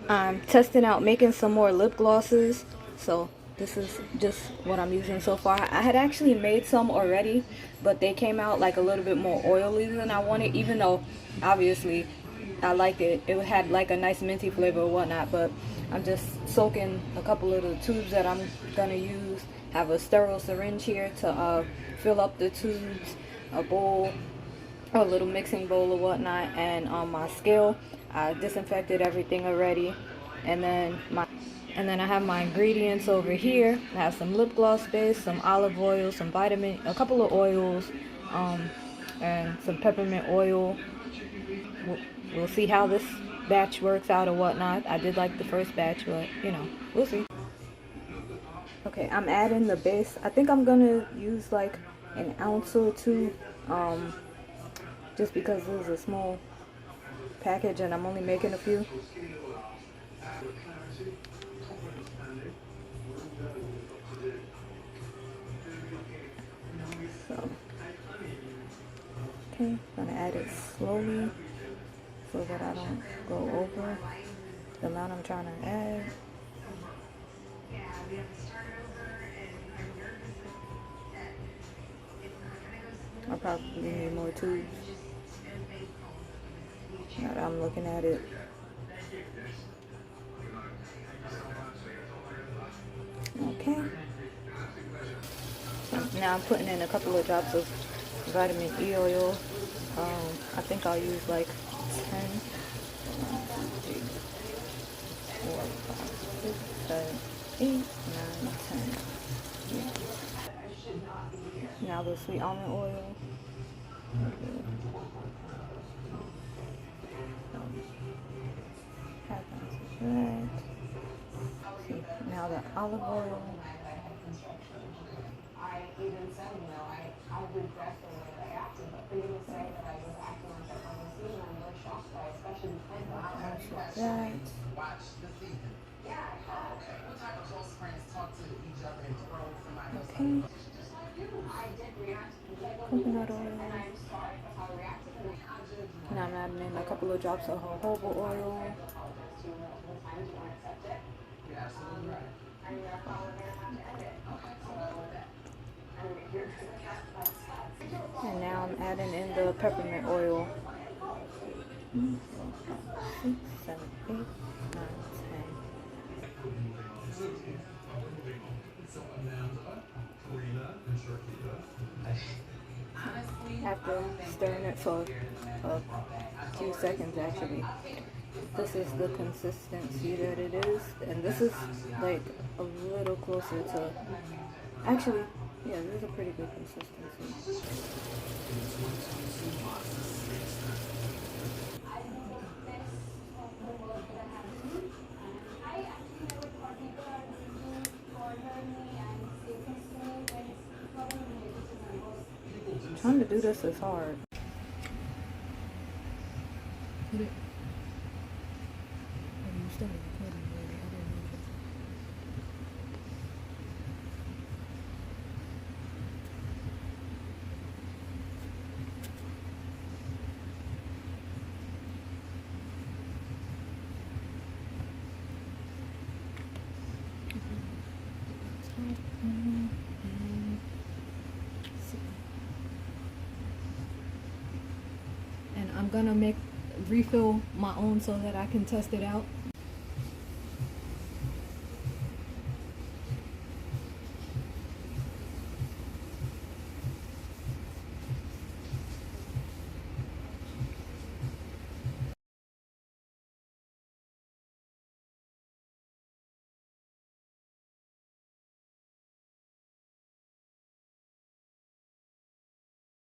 I'm testing out making some more lip glosses. So this is just what I'm using so far. I had actually made some already, but they came out like a little bit more oily than I wanted, even though obviously I liked it. It had like a nice minty flavor or whatnot, but I'm just soaking a couple of the tubes that I'm gonna use. Have a sterile syringe here to fill up the tubes, a bowl, a little mixing bowl or whatnot, and on my scale I disinfected everything already, and then I have my ingredients over here. I have some lip gloss base, some olive oil, some vitamin, a couple of oils, um, and some peppermint oil. We'll see how this batch works out or whatnot. I did like the first batch, but you know, we'll see. Okay, I'm adding the base. I think I'm gonna use like an ounce or two, just because this is a small package and I'm only making a few. So, okay, gonna add it slowly so that I don't go over the amount I'm trying to add. I'll probably need more tubes. Now that I'm looking at it. Okay. So now I'm putting in a couple of drops of vitamin E oil. I think I'll use like 10. 1, 2, 3, 4, 5, 6, 7, 8, 9, 10. Yeah. Now the sweet almond oil. Half ounce of that. See, now the olive oil. That. Okay. Coconut oil. Now I'm adding in a couple of drops of jojoba oil. And now I'm adding in the peppermint oil. 6, 7, 8, 9, 10. After stirring it for a few seconds, actually, this is the consistency that it is, and this is like a little closer to, actually, yeah, this is a pretty good consistency. Trying to do this is hard. And I'm gonna refill my own so that I can test it out.